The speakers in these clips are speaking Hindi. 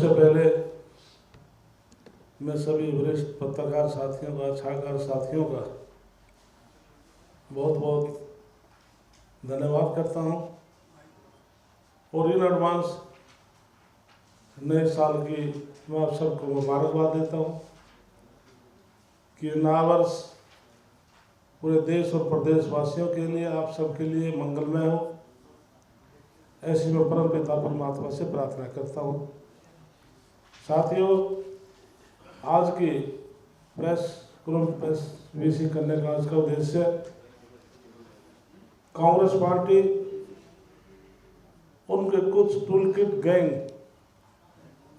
सबसे पहले मैं सभी वरिष्ठ पत्रकार साथियों का, छात्रकार साथियों का बहुत बहुत धन्यवाद करता हूं और इन एडवांस नए साल की मैं आप सबको मुबारकबाद देता हूं कि नया वर्ष पूरे देश और प्रदेश वासियों के लिए, आप सबके लिए मंगलमय हो, ऐसी मैं परम पिता परमात्मा से प्रार्थना करता हूं। साथियों, आज की प्रेस वीसी करने का आज का उद्देश्य कांग्रेस पार्टी उनके कुछ टूलकिट गैंग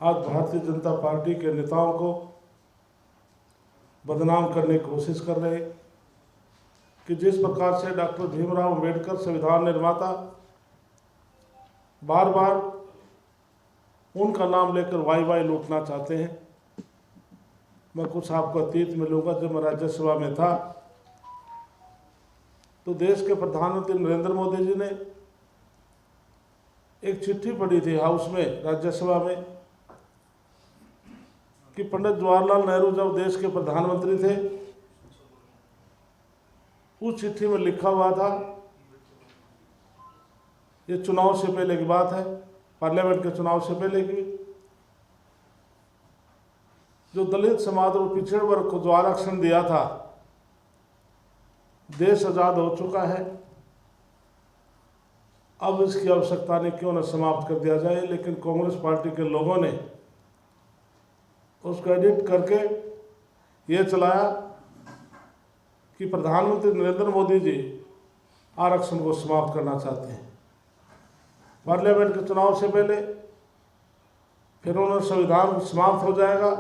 आज भारतीय जनता पार्टी के नेताओं को बदनाम करने की कोशिश कर रहे हैं कि जिस प्रकार से डॉक्टर भीमराव अंबेडकर संविधान निर्माता बार बार उनका नाम लेकर वाई लूटना चाहते हैं। मैं कुछ आपको अतीत में लूँगा। जब मैं राज्यसभा में था तो देश के प्रधानमंत्री नरेंद्र मोदी जी ने एक चिट्ठी पढ़ी थी हाउस में, राज्यसभा में, कि पंडित जवाहरलाल नेहरू जब देश के प्रधानमंत्री थे, उस चिट्ठी में लिखा हुआ था, ये चुनाव से पहले की बात है, पार्लियामेंट के चुनाव से पहले की, जो दलित समाज और पिछड़े वर्ग को जो आरक्षण दिया था, देश आजाद हो चुका है, अब इसकी आवश्यकता ने क्यों न समाप्त कर दिया जाए। लेकिन कांग्रेस पार्टी के लोगों ने उसको एडिट करके ये चलाया कि प्रधानमंत्री नरेंद्र मोदी जी आरक्षण को समाप्त करना चाहते हैं पार्लियामेंट के चुनाव से पहले। फिर उन्होंने संविधान समाप्त हो जाएगा,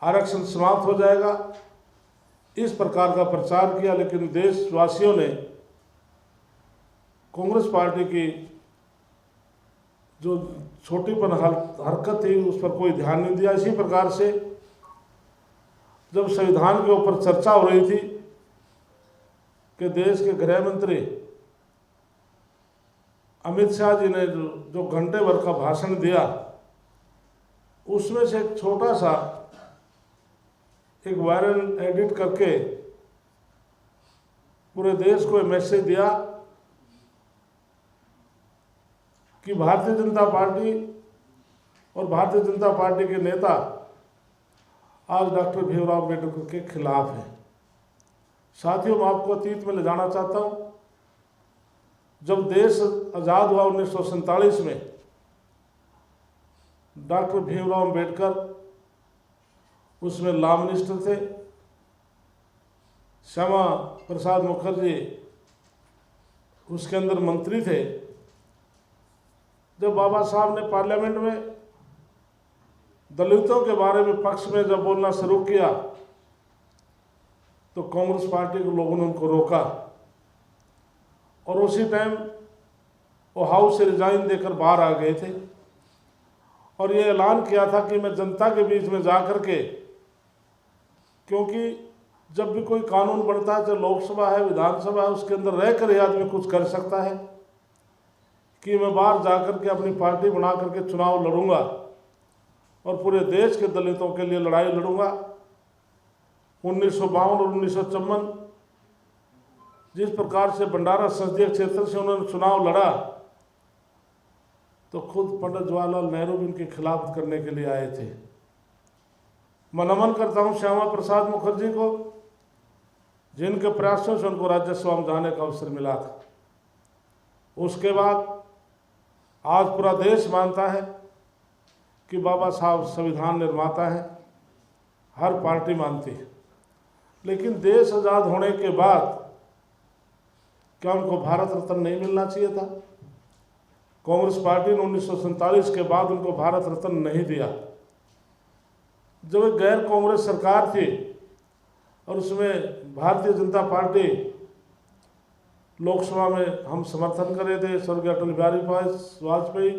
आरक्षण समाप्त हो जाएगा, इस प्रकार का प्रचार किया। लेकिन देशवासियों ने कांग्रेस पार्टी की जो छोटीपन हरकत थी उस पर कोई ध्यान नहीं दिया। इसी प्रकार से जब संविधान के ऊपर चर्चा हो रही थी कि देश के गृह मंत्री अमित शाह जी ने जो घंटे भर का भाषण दिया, उसमें से एक छोटा सा एक वायरल एडिट करके पूरे देश को मैसेज दिया कि भारतीय जनता पार्टी और भारतीय जनता पार्टी के नेता आज डॉक्टर भीमराव अम्बेडकर के खिलाफ हैं। साथियों, मैं आपको अतीत में ले जाना चाहता हूं। जब देश आज़ाद हुआ 1947 में, डॉक्टर भीमराव अम्बेडकर उसमें लॉ मिनिस्टर थे, श्यामा प्रसाद मुखर्जी उसके अंदर मंत्री थे। जब बाबा साहब ने पार्लियामेंट में दलितों के बारे में पक्ष में जब बोलना शुरू किया तो कांग्रेस पार्टी के लोगों ने उनको रोका और उसी टाइम वो हाउस से रिजाइन देकर बाहर आ गए थे और ये ऐलान किया था कि मैं जनता के बीच में जा कर के, क्योंकि जब भी कोई कानून बनता है, चाहे लोकसभा है, विधानसभा है, उसके अंदर रहकर ही आदमी कुछ कर सकता है, कि मैं बाहर जाकर के अपनी पार्टी बना करके चुनाव लड़ूंगा और पूरे देश के दलितों के लिए लड़ाई लड़ूंगा। 1952 और 1954 जिस प्रकार से भंडारा संसदीय क्षेत्र से उन्होंने चुनाव लड़ा तो खुद पंडित जवाहरलाल नेहरू भी उनके खिलाफ करने के लिए आए थे। मैं नमन करता हूं श्यामा प्रसाद मुखर्जी को, जिनके प्रयासों से उनको राज्यसभा में जाने का अवसर मिला था। उसके बाद आज पूरा देश मानता है कि बाबा साहब संविधान निर्माता है, हर पार्टी मानती है। लेकिन देश आज़ाद होने के बाद क्या उनको भारत रत्न नहीं मिलना चाहिए था? कांग्रेस पार्टी ने 1947 के बाद उनको भारत रत्न नहीं दिया। जब एक गैर कांग्रेस सरकार थी और उसमें भारतीय जनता पार्टी लोकसभा में हम समर्थन कर रहे थे, स्वर्गीय अटल बिहारी वाजपेयी,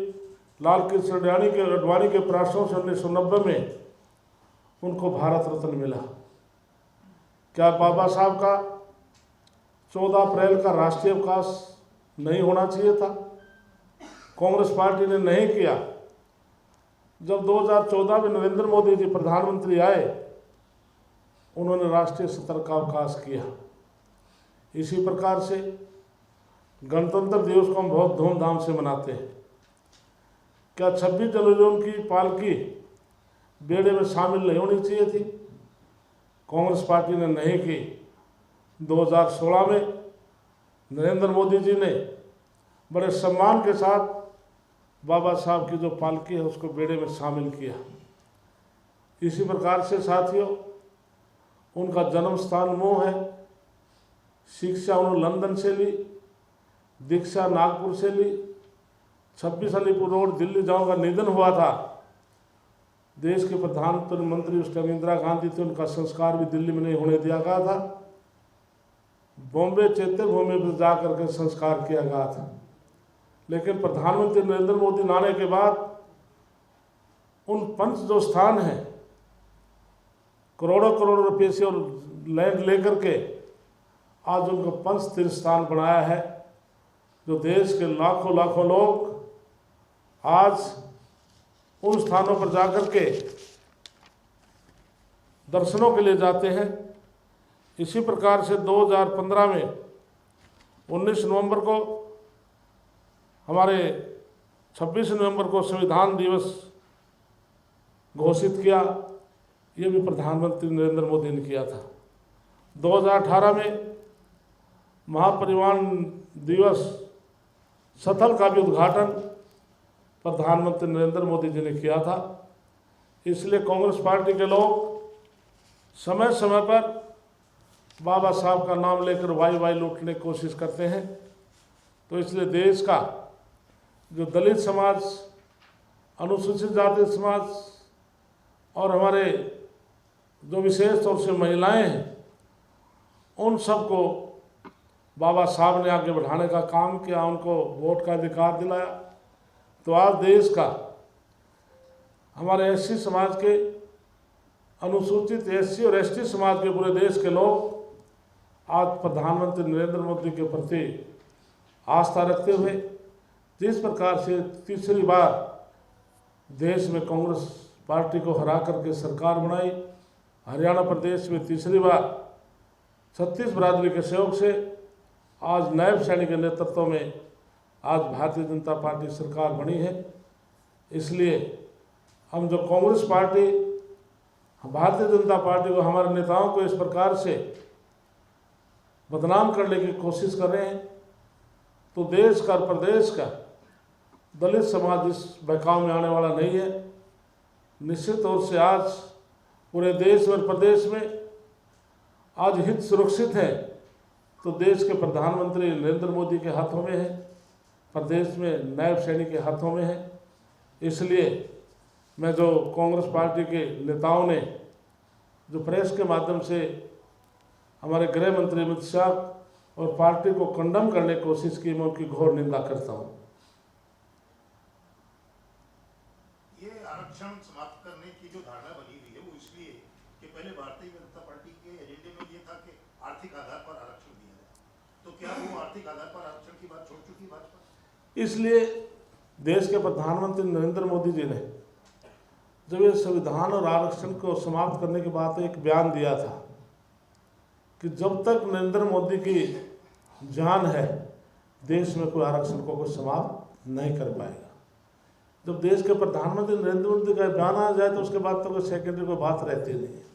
लाल कृष्ण आडवाणी के प्रयासों से 1990 में उनको भारत रत्न मिला। क्या बाबा साहब का 14 अप्रैल का राष्ट्रीय अवकाश नहीं होना चाहिए था? कांग्रेस पार्टी ने नहीं किया। जब 2014 में नरेंद्र मोदी जी प्रधानमंत्री आए, उन्होंने राष्ट्रीय स्तर का अवकाश किया। इसी प्रकार से गणतंत्र दिवस को हम बहुत धूमधाम से मनाते हैं। क्या 26 जनवरी उनकी पालकी बेड़े में शामिल नहीं होनी चाहिए थी? कांग्रेस पार्टी ने नहीं की। 2016 में नरेंद्र मोदी जी ने बड़े सम्मान के साथ बाबा साहब की जो पालकी है उसको बेड़े में शामिल किया। इसी प्रकार से साथियों, उनका जन्म स्थान मऊ है। शिक्षा उन्होंने लंदन से ली, दीक्षा नागपुर से ली। 26 अलीपुर रोड दिल्ली जहाँ उनका निधन हुआ था, देश के प्रधानमंत्री उस टाइम इंदिरा गांधी थे, उनका संस्कार भी दिल्ली में नहीं होने दिया गया था। बॉम्बे चैत्य भूमि पर जा करके संस्कार किया गया था। लेकिन प्रधानमंत्री नरेंद्र मोदी आने के बाद उन पंच जो स्थान हैं, करोड़ों करोड़ रुपये से और लैंड लेकर के आज उनको पंच तीर्थ स्थान बनाया है, जो देश के लाखों लाखों लोग आज उन स्थानों पर जाकर के दर्शनों के लिए जाते हैं। इसी प्रकार से 2015 में 19 नवंबर को हमारे 26 नवंबर को संविधान दिवस घोषित किया। ये भी प्रधानमंत्री नरेंद्र मोदी ने किया था। 2018 में महापरिनिर्वाण दिवस स्थल का भी उद्घाटन प्रधानमंत्री नरेंद्र मोदी जी ने किया था। इसलिए कांग्रेस पार्टी के लोग समय समय पर बाबा साहब का नाम लेकर वाई लूटने की कोशिश करते हैं। तो इसलिए देश का जो दलित समाज, अनुसूचित जाति समाज और हमारे जो विशेष तौर से महिलाएं हैं, उन सबको बाबा साहब ने आगे बढ़ाने का काम किया, उनको वोट का अधिकार दिलाया। तो आज देश का हमारे एससी समाज के, अनुसूचित एससी और एसटी समाज के, पूरे देश के लोग आज प्रधानमंत्री नरेंद्र मोदी के प्रति आस्था रखते हुए जिस प्रकार से तीसरी बार देश में कांग्रेस पार्टी को हरा करके सरकार बनाई, हरियाणा प्रदेश में तीसरी बार 36 बरादरी के सहयोग से आज नायब सैनी के नेतृत्व में आज भारतीय जनता पार्टी सरकार बनी है। इसलिए हम जो कांग्रेस पार्टी, भारतीय जनता पार्टी को, हमारे नेताओं को इस प्रकार से बदनाम करने की कोशिश कर रहे हैं, तो देश का और प्रदेश का दलित समाज इस बहकाव में आने वाला नहीं है। निश्चित तौर से आज पूरे देश और प्रदेश में आज हित सुरक्षित है तो देश के प्रधानमंत्री नरेंद्र मोदी के हाथों में है, प्रदेश में नायब सैनी के हाथों में है। इसलिए मैं जो कांग्रेस पार्टी के नेताओं ने जो प्रेस के माध्यम से हमारे गृह मंत्री अमित शाह और पार्टी को कंडम करने की कोशिश की, मैं उनकी घोर निंदा करता हूँ। ये आरक्षण समाप्त करने की जो धारणा बनी हुई है वो इसलिए कि पहले भारतीय जनता पार्टी के एजेंडे में ये था कि आर्थिक आधार पर आरक्षण दिया जाए, तो क्या वो आर्थिक आधार पर आरक्षण की बात छोड़ चुकी भाजपा? इसलिए देश के प्रधानमंत्री नरेंद्र मोदी जी ने जब ये संविधान और आरक्षण को समाप्त करने के बाद एक बयान दिया था कि जब तक नरेंद्र मोदी की जान है देश में कोई आरक्षण को कोई समाप्त नहीं कर पाएगा। जब देश के प्रधानमंत्री नरेंद्र मोदी का बयान आ जाए तो उसके बाद तो कोई सेकेंडरी कोई बात रहती नहीं है।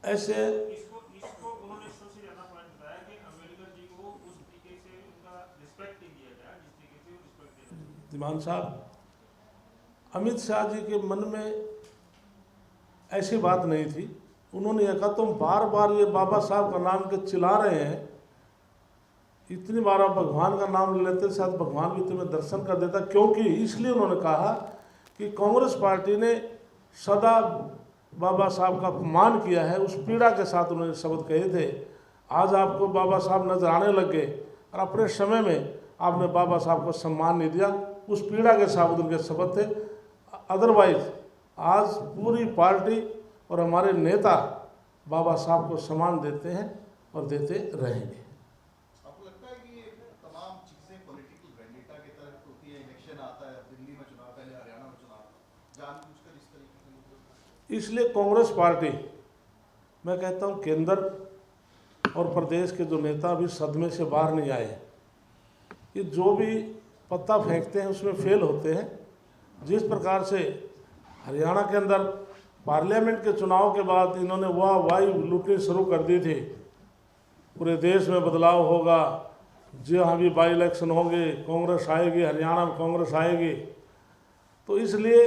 ऐसे इसको उन्होंने सबसे ज्यादा पॉइंट बताया कि अम्बेडकर जी को उस तरीके से उनका रिस्पेक्ट नहीं दिया गया जिस तरीके से रिस्पेक्ट देना। दिमान साहब, अमित शाह जी के मन में ऐसी बात नहीं थी। उन्होंने यह कहा तुम बार बार ये बाबा साहब का नाम के चिल्ला रहे हैं, इतनी बार आप भगवान का नाम लेते, शायद भगवान भी तुम्हें दर्शन कर देता। क्योंकि इसलिए उन्होंने कहा कि कांग्रेस पार्टी ने सदा बाबा साहब का अपमान किया है, उस पीड़ा के साथ उन्होंने शब्द कहे थे। आज आपको बाबा साहब नजर आने लग गए और अपने समय में आपने बाबा साहब को सम्मान नहीं दिया, उस पीड़ा के साथ उनके शपथ थे। अदरवाइज आज पूरी पार्टी और हमारे नेता बाबा साहब को सम्मान देते हैं और देते रहेंगे। आपको लगता है कि ये तमाम चीजें पॉलिटिकल वेंडेटा की तरफ होती है? इलेक्शन आता है, दिल्ली में चुनाव, पहले हरियाणा में चुनाव, जानबूझकर इस तरीके के लोग? इसलिए कांग्रेस पार्टी, मैं कहता हूं, केंद्र और प्रदेश के जो नेता अभी सदमे से बाहर नहीं आए, ये जो भी पत्ता फेंकते हैं उसमें फेल होते हैं। जिस प्रकार से हरियाणा के अंदर पार्लियामेंट के चुनाव के बाद इन्होंने वाही लूटनी शुरू कर दी थी, पूरे देश में बदलाव होगा, जहाँ भी बाई इलेक्शन होंगे कांग्रेस आएगी, हरियाणा में कांग्रेस आएगी, तो इसलिए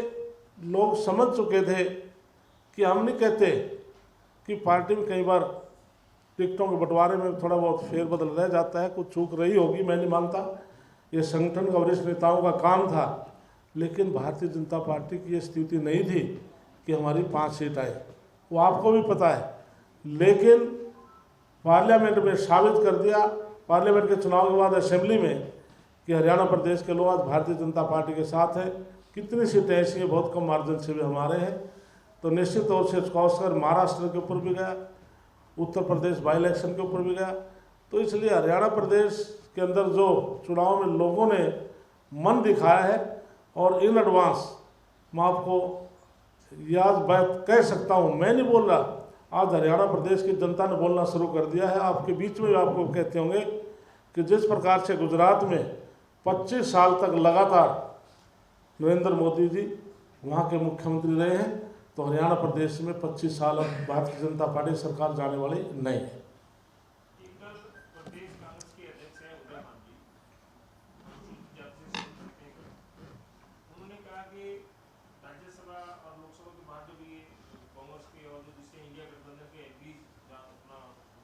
लोग समझ चुके थे कि हम नहीं कहते कि पार्टी में कई बार टिकटों के बंटवारे में थोड़ा बहुत फेरबदल रह जाता है, कुछ चूक रही होगी, मैं नहीं मानता, ये संगठन का वरिष्ठ नेताओं का काम था। लेकिन भारतीय जनता पार्टी की ये स्थिति नहीं थी कि हमारी 5 सीट आए, वो आपको भी पता है। लेकिन पार्लियामेंट में साबित कर दिया, पार्लियामेंट के चुनाव के बाद असेंबली में, कि हरियाणा प्रदेश के लोग आज भारतीय जनता पार्टी के साथ हैं। कितनी सीटें ऐसी हैं, बहुत कम मार्जिन से भी हमारे हैं। तो निश्चित तौर से खासकर महाराष्ट्र के ऊपर भी गया, उत्तर प्रदेश बाई इलेक्शन के ऊपर भी गया। तो इसलिए हरियाणा प्रदेश के अंदर जो चुनाव में लोगों ने मन दिखाया है, और इन एडवांस मैं आपको याद बात कह सकता हूँ, मैं नहीं बोल रहा, आज हरियाणा प्रदेश की जनता ने बोलना शुरू कर दिया है। आपके बीच में आपको कहते होंगे कि जिस प्रकार से गुजरात में 25 साल तक लगातार नरेंद्र मोदी जी वहाँ के मुख्यमंत्री रहे हैं, तो हरियाणा प्रदेश में 25 साल अब भारतीय जनता पार्टी सरकार जाने वाली नहीं है। प्रदेश कांग्रेस के अध्यक्ष हैं उदय मान जी, उन्होंने कहा कि राज्यसभा और लोकसभा के बाद जो भी कांग्रेस के और जो जिससे इंडिया गठबंधन के एमपी अपना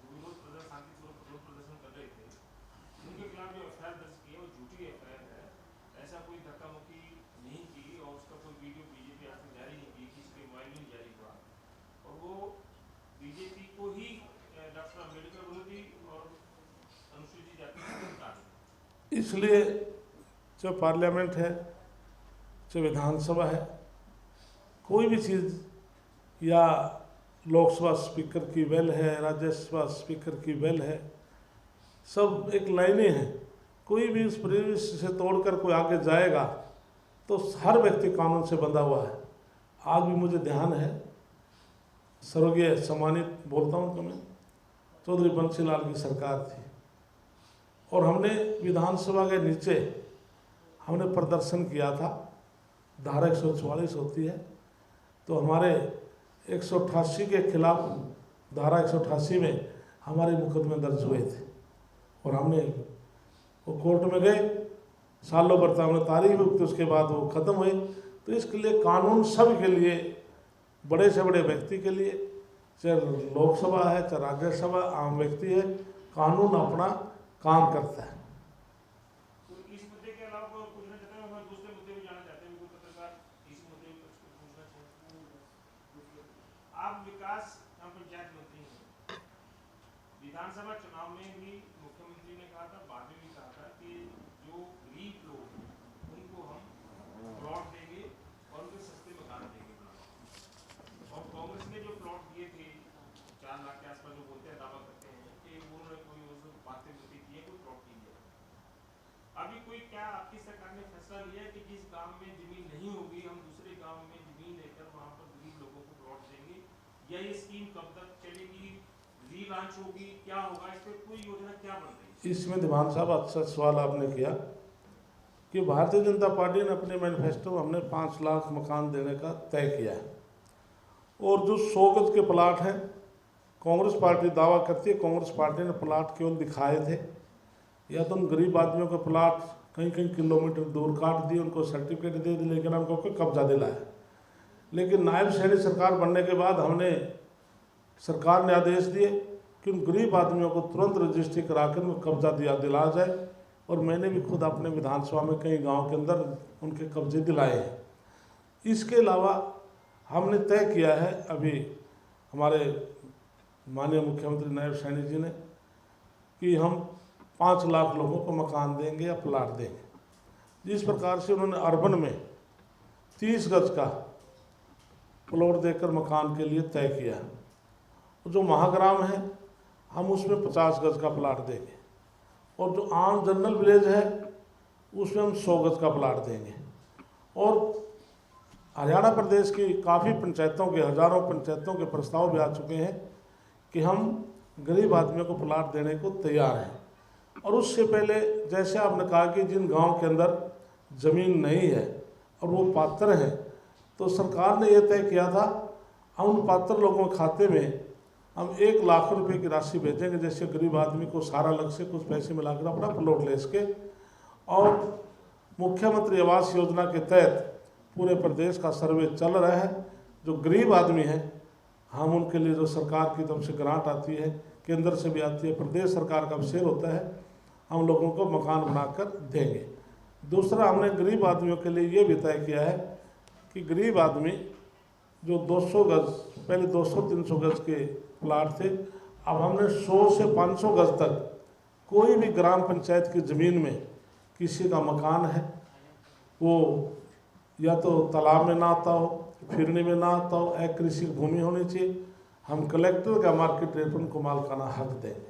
विरोध प्रदर्शन, शांतिपूर्वक विरोध प्रदर्शन कर रहे थे, उनके खिलाफ जो एफआईआर दर्ज की है वो झूठी एफआईआर है। ऐसा कोई धक्का मुक्की नहीं की और उसका कोई वीडियो बीजेपी आज तक जारी नहीं की, किसी के मोबाइल में जारी हुआ, और वो बीजेपी को ही डॉक्टर अम्बेडकर विरोधी और अनुसूचित जाति का सरकार। इसलिए जो पार्लियामेंट है, जो विधानसभा है, कोई भी चीज़ या लोकसभा स्पीकर की वेल है, राज्यसभा स्पीकर की वेल है, सब एक लाइनें हैं। कोई भी इस परिवेश से तोड़कर कोई आगे जाएगा तो हर व्यक्ति कानून से बंधा हुआ है। आज भी मुझे ध्यान है, स्वर्गीय सम्मानित बोलता हूँ तो मैं, चौधरी बंसीलाल की सरकार थी, और हमने विधानसभा के नीचे हमने प्रदर्शन किया था। धारा 144 होती है, तो हमारे 188 के खिलाफ धारा 188 में हमारे मुकदमे दर्ज हुए थे, और हमने वो कोर्ट में गए, सालों भर तक हमने तारीख भी उगती, उसके बाद वो ख़त्म हुई। तो इसके लिए कानून सब के लिए, बड़े से बड़े व्यक्ति के लिए, चाहे लोकसभा है चाहे राज्यसभा, आम व्यक्ति है, कानून अपना काम करता है। तो इस मुद्दे के अलावा कोई पूछना चाहते हैं? हम दूसरे मुद्दे में जाना चाहते हैं, कोई पत्रकार इस मुद्दे में कुछ पूछना चाहते हैं? आप विकास पंचायत मंत्री हैं, विधानसभा चुनाव में भी मुख्यमंत्री ने कहा था, बाद में भी कहा था कि जो गरीब लोग हैं उनको हम प्लॉट देंगे और उनके सस्ते मकान देंगे। और कांग्रेस ने जो प्लॉट दिए थे 4 लाख के आसपास, जो बोलते हैं, दावा करते हैं कि उन्होंने कोई उस बातें होती थी, कोई प्लॉट नहीं दिया। अभी कोई क्या आपकी सरकार ने फैसला लिया है कि जिस गांव में जमीन नहीं होगी हम दूसरे गांव में जमीन लेकर वहां पर गरीब लोगों को प्लॉट देंगे, या ये स्कीम कब तक चलेगी, रीलॉन्च होगी, क्या होगा, इस पर कोई योजना क्या बन रही है? इसमें दिवान साहब अच्छा सवाल आपने किया कि भारतीय जनता पार्टी ने अपने मैनिफेस्टो में हमने 5 लाख मकान देने का तय किया है, और जो 100 गज के प्लाट हैं, कांग्रेस पार्टी दावा करती है कांग्रेस पार्टी ने प्लाट केवल दिखाए थे, या तो उन गरीब आदमियों के प्लाट कहीं कहीं किलोमीटर दूर काट दिए, उनको सर्टिफिकेट दे दिए, लेकिन हमको कोई कब्जा दिलाया। लेकिन नायब सैनी सरकार बनने के बाद हमने, सरकार ने आदेश दिए कि उन गरीब आदमियों को तुरंत रजिस्ट्री कराकर उनको कब्जा दिलाया जाए, और मैंने भी खुद अपने विधानसभा में कई गाँव के अंदर उनके कब्जे दिलाए हैं। इसके अलावा हमने तय किया है, अभी हमारे माननीय मुख्यमंत्री नायब सैनी जी ने, कि हम 5 लाख लोगों को मकान देंगे या प्लाट देंगे। जिस प्रकार से उन्होंने अर्बन में 30 गज का प्लॉट देकर मकान के लिए तय किया, जो महाग्राम है हम उसमें 50 गज का प्लाट देंगे, और जो आम जनरल विलेज है उसमें हम 100 गज का प्लाट देंगे। और हरियाणा प्रदेश की काफ़ी पंचायतों के, हजारों पंचायतों के प्रस्ताव भी आ चुके हैं कि हम गरीब आदमियों को प्लाट देने को तैयार हैं। और उससे पहले जैसे आपने कहा कि जिन गांव के अंदर ज़मीन नहीं है और वो पात्र हैं, तो सरकार ने यह तय किया था हम उन पात्र लोगों के खाते में हम 1 लाख रुपए की राशि भेजेंगे, जैसे गरीब आदमी को सारा अलग से कुछ पैसे मिलाकर अपना प्लॉट ले सके। और मुख्यमंत्री आवास योजना के तहत पूरे प्रदेश का सर्वे चल रहा है। जो गरीब आदमी हैं हम उनके लिए जो सरकार की तरफ से ग्रांट आती है, केंद्र से भी आती है, प्रदेश सरकार का शेयर होता है, हम लोगों को मकान बनाकर देंगे। दूसरा, हमने गरीब आदमियों के लिए ये भी तय किया है कि गरीब आदमी जो 200 गज, पहले 200-300 गज के प्लाट थे, अब हमने 100 से 500 गज तक कोई भी ग्राम पंचायत की ज़मीन में किसी का मकान है, वो या तो तालाब में ना आता हो, फिरनी में ना आता हो, एक कृषि भूमि होनी चाहिए, हम कलेक्टर का मार्केट रेट पर उनको मालिकाना हक देंगे।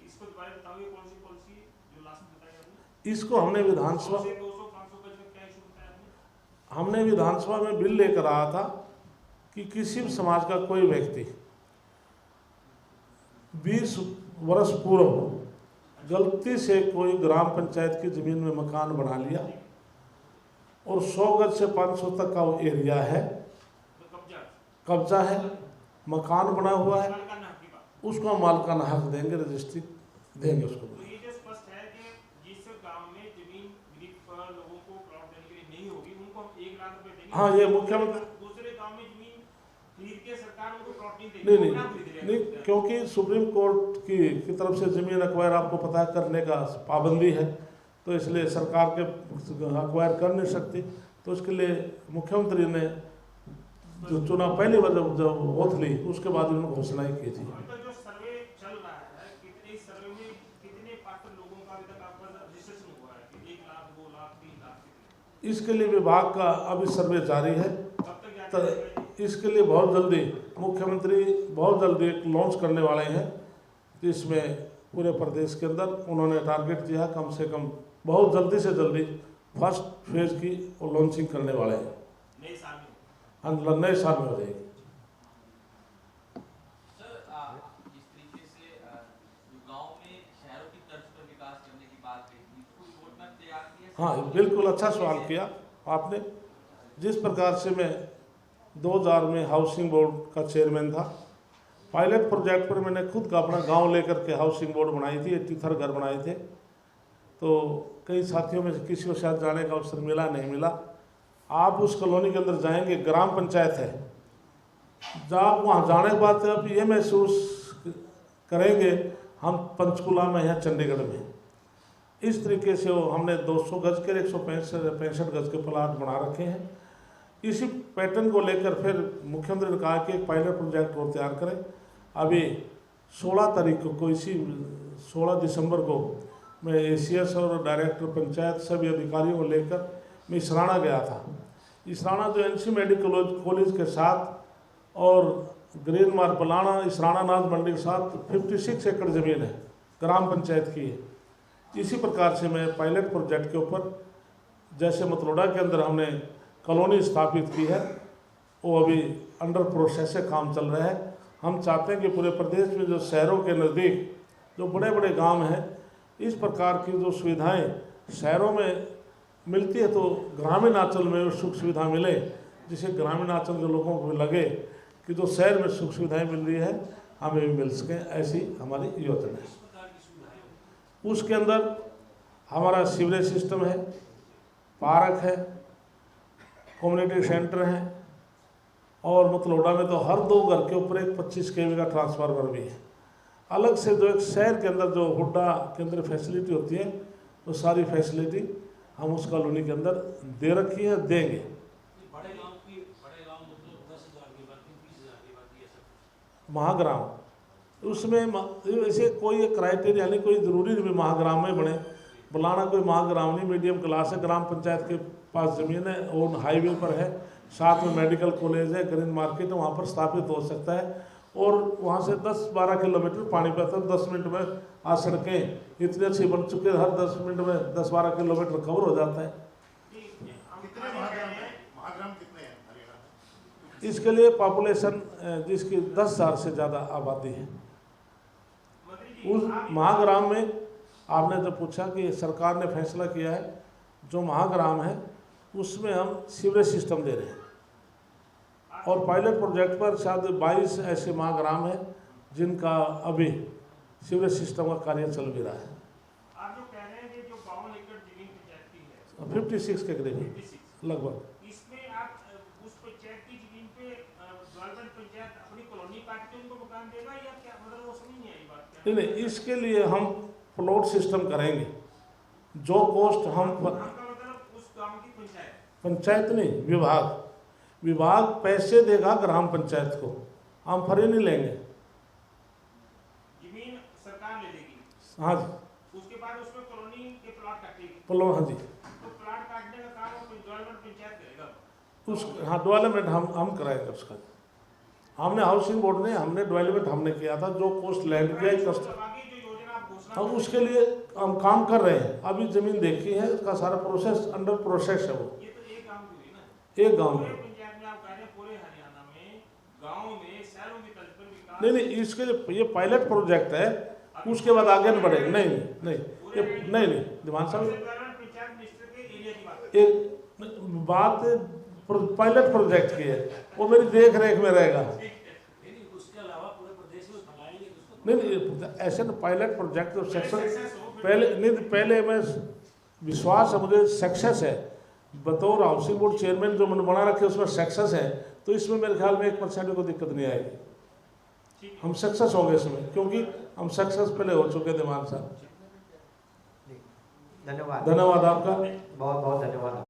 इसको दोबारा बताओगे, कौन सी पॉलिसी जो लास्ट में बताई आपने? इसको हमने विधानसभा 200-500 गज में क्या इशू बताया आपने? हमने विधानसभा में बिल लेकर आया था कि किसी भी समाज का कोई व्यक्ति 20 वर्ष पूर्व गलती से कोई ग्राम पंचायत की ज़मीन में मकान बना लिया और 100 गज से 500 तक का वो एरिया है, तो कब्जा है, मकान बना हुआ है, मालिकाना हक की बात। उसको हम मालिकाना हक देंगे, रजिस्ट्री देंगे उसको। तो ये जो स्पष्ट है कि जिस गांव में जमीन गरीब लोगों को प्लॉट देने के लिए नहीं होगी, उनको हम 1 लाख रुपए देंगे। हाँ, ये मुख्यमंत्री दूसरे गांव में जमीन खरीद के सरकार उनको प्लॉट नहीं देगी। नहीं, क्योंकि सुप्रीम कोर्ट की तरफ से ज़मीन अक्वायर आपको पता है करने का पाबंदी है, तो इसलिए सरकार के अक्वायर कर नहीं सकती। तो उसके लिए मुख्यमंत्री ने जो चुनाव पहली बार जब वोट ली उसके बाद उन्होंने घोषणा ही की थी। तो जो सर्वे चल रहा है, कितने सर्वे में कितने पात्र लोगों का अभी तक आपका रजिस्ट्रेशन हुआ है कि 1 लाख, 2 लाख, 3 लाख कितने? इसके लिए विभाग का अभी सर्वे जारी है। कब तक जारी रहेगा? इसके लिए बहुत जल्दी मुख्यमंत्री बहुत जल्दी एक लॉन्च करने वाले हैं, जिसमें पूरे प्रदेश के अंदर उन्होंने टारगेट दिया कम से कम बहुत जल्दी से जल्दी फर्स्ट फेज की वो लॉन्चिंग करने वाले हैं। नए साल में? हाँ, नए साल में हो जाएगी। सर, जिस तरीके से जो गांव में शहरों की तर्ज पर विकास करने की बात कही थी, कोई रोड मैप तैयार किया? हाँ, बिल्कुल अच्छा सवाल किया आपने। जिस प्रकार से मैं 2000 में हाउसिंग बोर्ड का चेयरमैन था, पायलट प्रोजेक्ट पर मैंने खुद का अपना गांव लेकर के हाउसिंग बोर्ड बनाई थी, 83 घर बनाए थे। तो कई साथियों में से किसी को शायद जाने का अवसर मिला नहीं मिला। आप उस कॉलोनी के अंदर जाएंगे, ग्राम पंचायत है, जब आप वहाँ जाने के बाद आप ये महसूस करेंगे हम पंचकुला में या चंडीगढ़ में। इस तरीके से वो हमने 200 गज के 165 गज के प्लाट बना रखे हैं। इसी पैटर्न को लेकर फिर मुख्यमंत्री ने कहा कि एक पायलट प्रोजेक्ट और तैयार करें। अभी 16 तारीख को इसी 16 दिसंबर को मैं एसीएस और डायरेक्टर पंचायत सभी अधिकारियों को लेकर मैं इसराना गया था। इसराना जो एनसी मेडिकल कॉलेज के साथ और ग्रीन मार्क बलाना इसराना नाथ मंडी के साथ 56 एकड़ ज़मीन है, ग्राम पंचायत की है। इसी प्रकार से मैं पायलट प्रोजेक्ट के ऊपर, जैसे मतलोडा के अंदर हमने कॉलोनी स्थापित की है, वो अभी अंडर प्रोसेस से काम चल रहा है। हम चाहते हैं कि पूरे प्रदेश में जो शहरों के नज़दीक जो बड़े बड़े गांव हैं, इस प्रकार की जो सुविधाएं शहरों में मिलती है तो ग्रामीण अंचल में सुख सुविधा मिले, जिससे ग्रामीण अंचल के लोगों को लगे कि जो शहर में सुख सुविधाएं मिल रही है हमें भी मिल सकें, ऐसी हमारी योजना है। उसके अंदर हमारा सीवरेज सिस्टम है, पार्क है, कम्युनिटी सेंटर है, और मतलोडा में तो हर 2 घर के ऊपर एक 25 kV का ट्रांसफार्मर भी है। अलग से जो एक शहर के अंदर जो हुड्डा के अंदर फैसिलिटी होती है, वो सारी फैसिलिटी हम उस कॉलोनी के अंदर दे रखी है, देंगे। बड़े गांव मतलब 10,000 की बात, 20,000 की बात, ये सब महाग्राम उसमें ऐसे कोई क्राइटेरिया नहीं, कोई ज़रूरी नहीं महाग्राम में बने। बुलाना कोई महाग्राम नहीं, मीडियम क्लास है, ग्राम पंचायत के पास ज़मीन है और हाईवे पर है, साथ में मेडिकल कॉलेज है, ग्रीन मार्केट है, वहाँ पर स्थापित हो सकता है। और वहाँ से 10-12 किलोमीटर पानी पे आता है, 10 मिनट में आज सड़कें इतनी अच्छी बन चुकी है, हर 10 मिनट में 10-12 किलोमीटर कवर हो जाता है। कितने महाग्राम कितने हैं हरियाणा में? इसके लिए पॉपुलेशन जिसकी 10,000 से ज़्यादा आबादी है। उस महाग्राम में आपने जब पूछा कि सरकार ने फैसला किया है, जो महाग्राम है उसमें हम सीवरेज सिस्टम दे रहे हैं और पायलट प्रोजेक्ट पर शायद 22 ऐसे महाग्राम हैं जिनका अभी सीवरेज सिस्टम का कार्य चल भी रहा है। आप जो कह रहे हैं कि जो 52 एकड़ जमीन पंचायत की है 56 के करीब 56, लगभग, इसमें आप उस पंचायत की जमीन पे ज्वालगंज पंचायत अपनी कॉलोनी काट के उनको मकान देगा या क्या? मतलब वो समझ नहीं आई बात। नहीं, इसके लिए हम प्लॉट सिस्टम करेंगे। जो कॉस्ट हम मतलब उस गांव की पंचायत नहीं, विभाग पैसे देगा ग्राम पंचायत को, हम फ्री नहीं लेंगे। जमीन सरकार ले लेगी, हाँ जी, उसके बाद उसमें कॉलोनी के प्लॉट काटेगी, प्लॉट, हाँ जी, तो प्लॉट काटने का काम डेवलपमेंट पंचायत करेगा उस हाँ डेवलपमेंट हम कराएंगे उसका। हमने हाउसिंग बोर्ड ने हमने डेवलपमेंट हमने किया था, जो कॉस्ट लैंड किया कॉस्ट, हम उसके लिए हम काम कर रहे हैं। अभी जमीन देखी है, उसका सारा प्रोसेस अंडर प्रोसेस है। वो ये तो एक गांव की हुई ना, एक गांव में, पंचायत में आप कह रहे हैं पूरे हरियाणा में गांव में शहरों की तर्ज पर विकास। नहीं, इसके लिए ये पायलट प्रोजेक्ट है, उसके बाद आगे नहीं बढ़ेगा। नहीं, दिवान साहब पंचायत मिनिस्टर के एरिया की बात, एक बात पायलट प्रोजेक्ट की है, वो मेरी देख रेख में रहेगा। उसके अलावा पूरे प्रदेश में फैलाएंगे नहीं, ऐसे ना पायलट प्रोजेक्ट तो सक्सेस पहले मैं विश्वास है मुझे सक्सेस है, बतौर हाउसिंग बोर्ड चेयरमैन जो मैंने बना रखे उसमें सक्सेस है, तो इसमें मेरे ख्याल में 1% को दिक्कत नहीं आएगी। हम सक्सेस होंगे इसमें, क्योंकि हम सक्सेस पहले हो चुके थे मान साहब। धन्यवाद धन्यवाद आपका, बहुत बहुत धन्यवाद।